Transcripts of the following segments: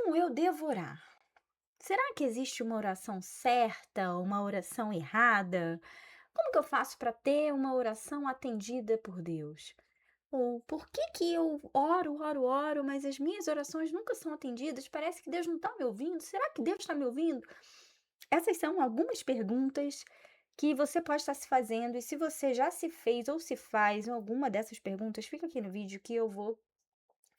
Como eu devo orar? Será que existe uma oração certa, uma oração errada? Como que eu faço para ter uma oração atendida por Deus? Ou por que eu oro, oro, oro, mas as minhas orações nunca são atendidas? Parece que Deus não está me ouvindo. Será que Deus está me ouvindo? Essas são algumas perguntas que você pode estar se fazendo, e se você já se fez ou se faz alguma dessas perguntas, fica aqui no vídeo que eu vou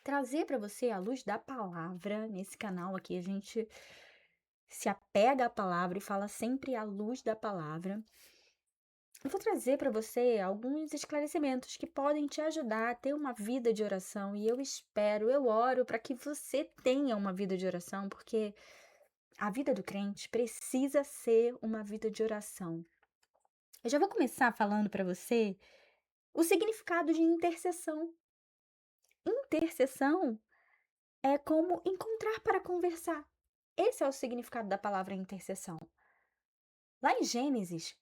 trazer para você a luz da palavra. Nesse canal aqui a gente se apega à palavra e fala sempre à luz da palavra. Eu vou trazer para você alguns esclarecimentos que podem te ajudar a ter uma vida de oração, e eu oro para que você tenha uma vida de oração, porque a vida do crente precisa ser uma vida de oração. Eu já vou começar falando para você o significado de intercessão. Intercessão é como encontrar para conversar. Esse é o significado da palavra intercessão. Lá em Gênesis,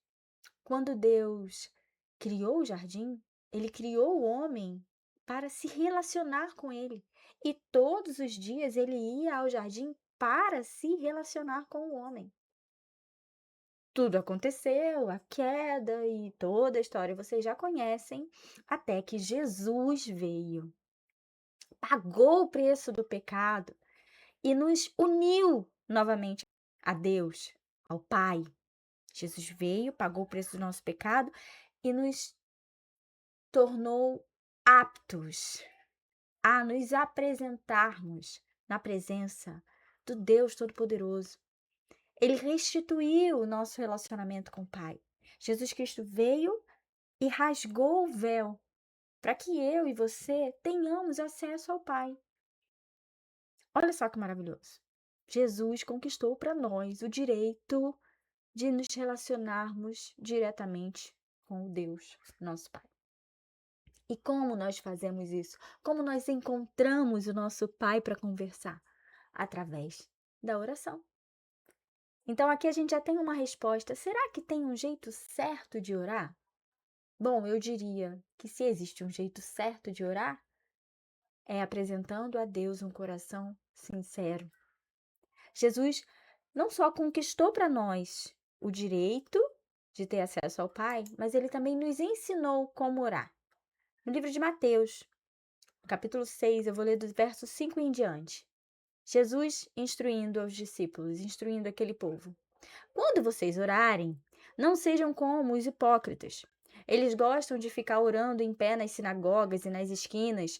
quando Deus criou o jardim, ele criou o homem para se relacionar com ele. E todos os dias ele ia ao jardim para se relacionar com o homem. Tudo aconteceu, a queda e toda a história vocês já conhecem, até que Jesus veio, pagou o preço do pecado e nos uniu novamente a Deus, ao Pai. Jesus veio, pagou o preço do nosso pecado e nos tornou aptos a nos apresentarmos na presença do Deus Todo-Poderoso. Ele restituiu o nosso relacionamento com o Pai. Jesus Cristo veio e rasgou o véu para que eu e você tenhamos acesso ao Pai. Olha só que maravilhoso. Jesus conquistou para nós o direito de nos relacionarmos diretamente com o Deus, nosso Pai. E como nós fazemos isso? Como nós encontramos o nosso Pai para conversar? Através da oração. Então aqui a gente já tem uma resposta. Será que tem um jeito certo de orar? Bom, eu diria que se existe um jeito certo de orar, é apresentando a Deus um coração sincero. Jesus não só conquistou para nós o direito de ter acesso ao Pai, mas ele também nos ensinou como orar. No livro de Mateus, capítulo 6, eu vou ler dos versos 5 em diante. Jesus instruindo aos discípulos, instruindo aquele povo. Quando vocês orarem, não sejam como os hipócritas. Eles gostam de ficar orando em pé nas sinagogas e nas esquinas,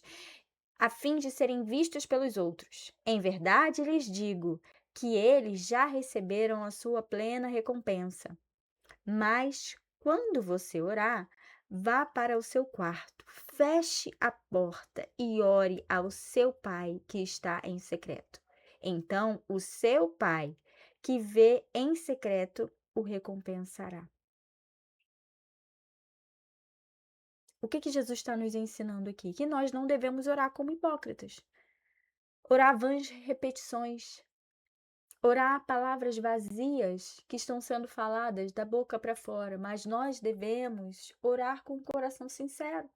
a fim de serem vistos pelos outros. Em verdade, lhes digo que eles já receberam a sua plena recompensa. Mas, quando você orar, vá para o seu quarto, feche a porta e ore ao seu pai que está em secreto. Então, o seu pai, que vê em secreto, o recompensará. O que Jesus está nos ensinando aqui? Que nós não devemos orar como hipócritas. Orar vãs repetições. Orar palavras vazias que estão sendo faladas da boca para fora, mas nós devemos orar com o coração sincero.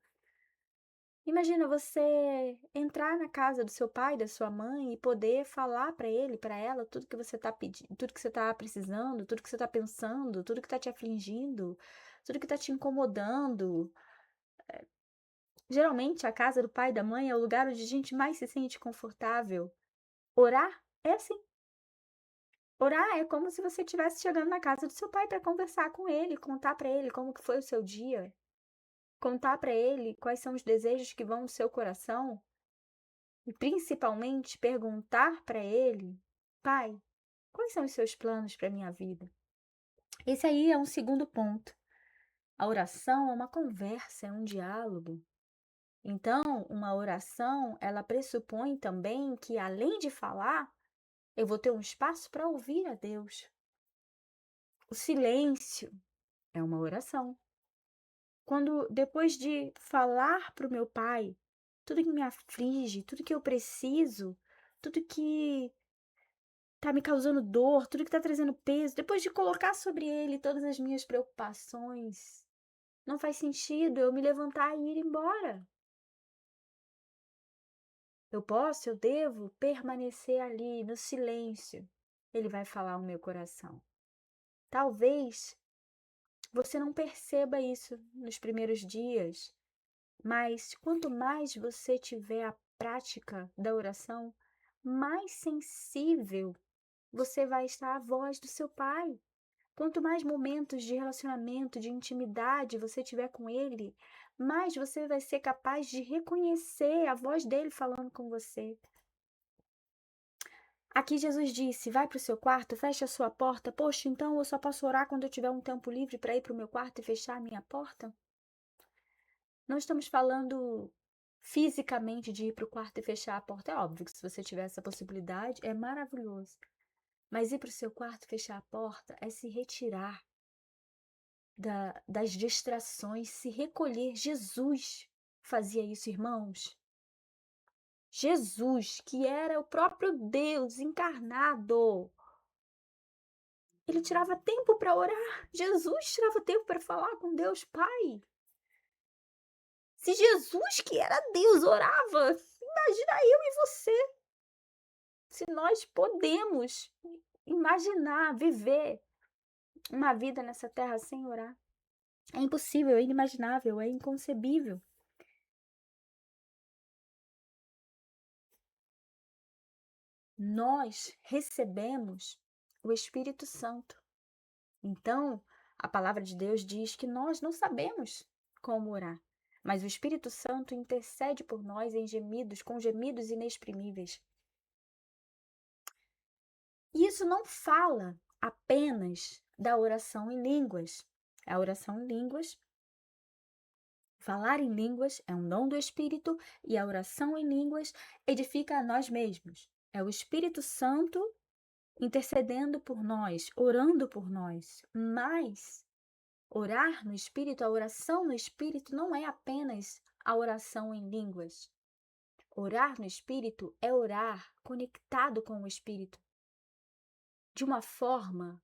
Imagina você entrar na casa do seu pai, da sua mãe e poder falar para ele, para ela, tudo que você está pedindo, tudo que você está precisando, tudo que você está pensando, tudo que está te afligindo, tudo que está te incomodando. Geralmente, a casa do pai e da mãe é o lugar onde a gente mais se sente confortável. Orar é assim. Orar é como se você estivesse chegando na casa do seu pai para conversar com ele, contar para ele como que foi o seu dia, contar para ele quais são os desejos que vão no seu coração e principalmente perguntar para ele: Pai, quais são os seus planos para minha vida? Esse aí é um segundo ponto. A oração é uma conversa, é um diálogo. Então, uma oração, ela pressupõe também que, além de falar, eu vou ter um espaço para ouvir a Deus. O silêncio é uma oração. Quando, depois de falar para o meu pai tudo que me aflige, tudo que eu preciso, tudo que está me causando dor, tudo que está trazendo peso, depois de colocar sobre ele todas as minhas preocupações, não faz sentido eu me levantar e ir embora. eu devo permanecer ali no silêncio. Ele vai falar ao meu coração. Talvez você não perceba isso nos primeiros dias, mas quanto mais você tiver a prática da oração, mais sensível você vai estar à voz do seu Pai. Quanto mais momentos de relacionamento, de intimidade você tiver com Ele, mais você vai ser capaz de reconhecer a voz dele falando com você. Aqui Jesus disse: vai para o seu quarto, feche a sua porta. Poxa, então eu só posso orar quando eu tiver um tempo livre para ir para o meu quarto e fechar a minha porta? Não estamos falando fisicamente de ir para o quarto e fechar a porta. É óbvio que se você tiver essa possibilidade, é maravilhoso. Mas ir para o seu quarto e fechar a porta é se retirar das distrações, se recolher. Jesus fazia isso, irmãos. Jesus, que era o próprio Deus encarnado, ele tirava tempo para orar. Jesus tirava tempo para falar com Deus Pai. Se Jesus, que era Deus, orava, imagina eu e você. Se nós podemos imaginar, viver uma vida nessa terra sem orar. É impossível, é inimaginável, é inconcebível. Nós recebemos o Espírito Santo. Então, a palavra de Deus diz que nós não sabemos como orar, mas o Espírito Santo intercede por nós em gemidos, com gemidos inexprimíveis. E isso não fala apenas da oração em línguas. A oração em línguas, falar em línguas é um dom do Espírito e a oração em línguas edifica a nós mesmos. É o Espírito Santo intercedendo por nós, orando por nós. Mas orar no Espírito, a oração no Espírito não é apenas a oração em línguas. Orar no Espírito é orar conectado com o Espírito, de uma forma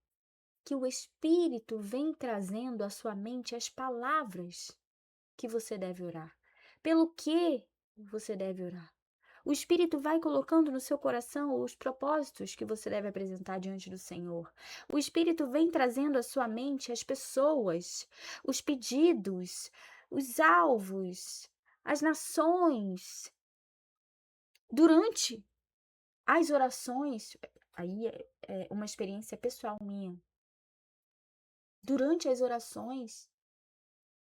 que o Espírito vem trazendo à sua mente as palavras que você deve orar, pelo que você deve orar. O Espírito vai colocando no seu coração os propósitos que você deve apresentar diante do Senhor. O Espírito vem trazendo à sua mente as pessoas, os pedidos, os alvos, as nações. Durante as orações, aí é uma experiência pessoal minha. Durante as orações,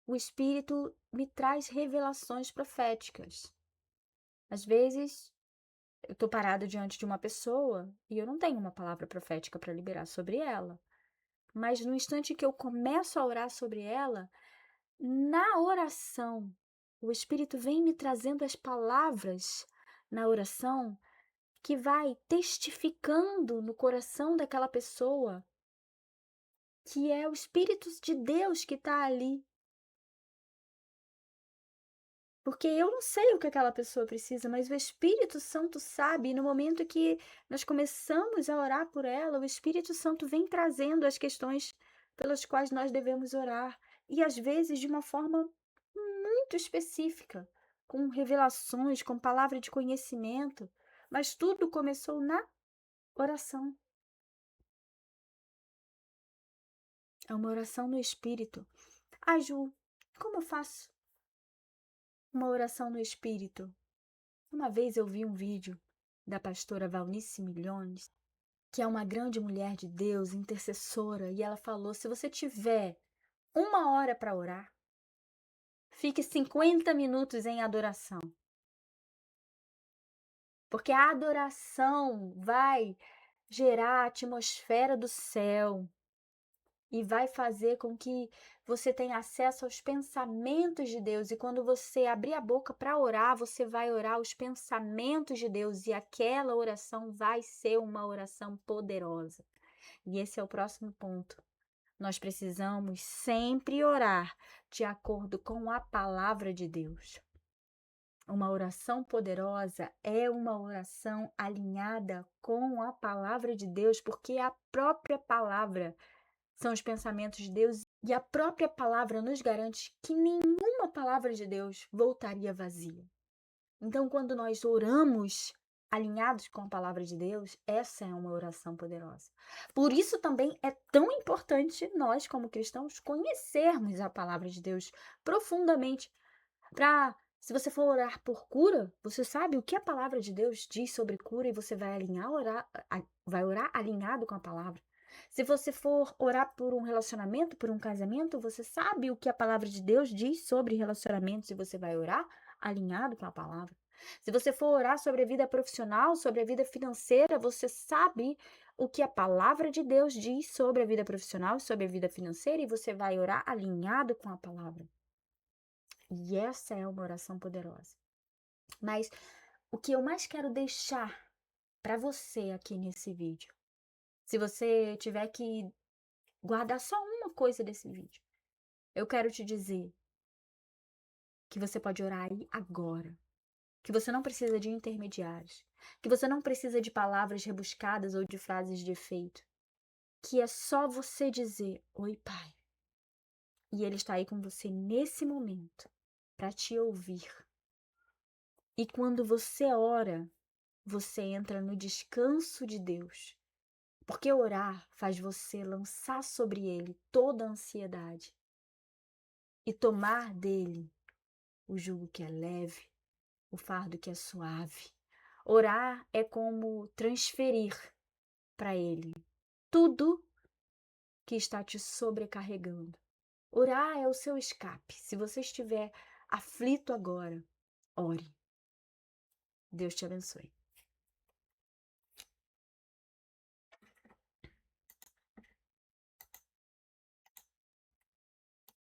o Espírito me traz revelações proféticas. Às vezes, eu estou parada diante de uma pessoa e eu não tenho uma palavra profética para liberar sobre ela. Mas no instante que eu começo a orar sobre ela, na oração, o Espírito vem me trazendo as palavras na oração que vai testificando no coração daquela pessoa que é o Espírito de Deus que está ali. Porque eu não sei o que aquela pessoa precisa, mas o Espírito Santo sabe, e no momento que nós começamos a orar por ela, o Espírito Santo vem trazendo as questões pelas quais nós devemos orar, e às vezes de uma forma muito específica, com revelações, com palavra de conhecimento, mas tudo começou na oração. É uma oração no Espírito. Ah, Ju, como eu faço uma oração no Espírito? Uma vez eu vi um vídeo da pastora Valnice Milhones, que é uma grande mulher de Deus, intercessora, e ela falou: se você tiver 1 hora para orar, fique 50 minutos em adoração. Porque a adoração vai gerar a atmosfera do céu e vai fazer com que você tenha acesso aos pensamentos de Deus. E quando você abrir a boca para orar, você vai orar os pensamentos de Deus e aquela oração vai ser uma oração poderosa. E esse é o próximo ponto. Nós precisamos sempre orar de acordo com a palavra de Deus. Uma oração poderosa é uma oração alinhada com a palavra de Deus, porque a própria palavra são os pensamentos de Deus e a própria palavra nos garante que nenhuma palavra de Deus voltaria vazia. Então, quando nós oramos alinhados com a palavra de Deus, essa é uma oração poderosa. Por isso também é tão importante nós, como cristãos, conhecermos a palavra de Deus profundamente. Para, se você for orar por cura, você sabe o que a palavra de Deus diz sobre cura e você vai vai orar alinhado com a palavra. Se você for orar por um relacionamento, por um casamento, você sabe o que a palavra de Deus diz sobre relacionamentos e você vai orar alinhado com a palavra. Se você for orar sobre a vida profissional, sobre a vida financeira, você sabe o que a palavra de Deus diz sobre a vida profissional, sobre a vida financeira e você vai orar alinhado com a palavra. E essa é uma oração poderosa. Mas o que eu mais quero deixar para você aqui nesse vídeo, se você tiver que guardar só uma coisa desse vídeo, eu quero te dizer que você pode orar aí agora, que você não precisa de intermediários, que você não precisa de palavras rebuscadas ou de frases de efeito, que é só você dizer: "Oi, Pai". E ele está aí com você nesse momento para te ouvir. E quando você ora, você entra no descanso de Deus, porque orar faz você lançar sobre ele toda a ansiedade e tomar dele o jugo que é leve, o fardo que é suave. Orar é como transferir para ele tudo que está te sobrecarregando. Orar é o seu escape. Se você estiver aflito agora, ore. Deus te abençoe.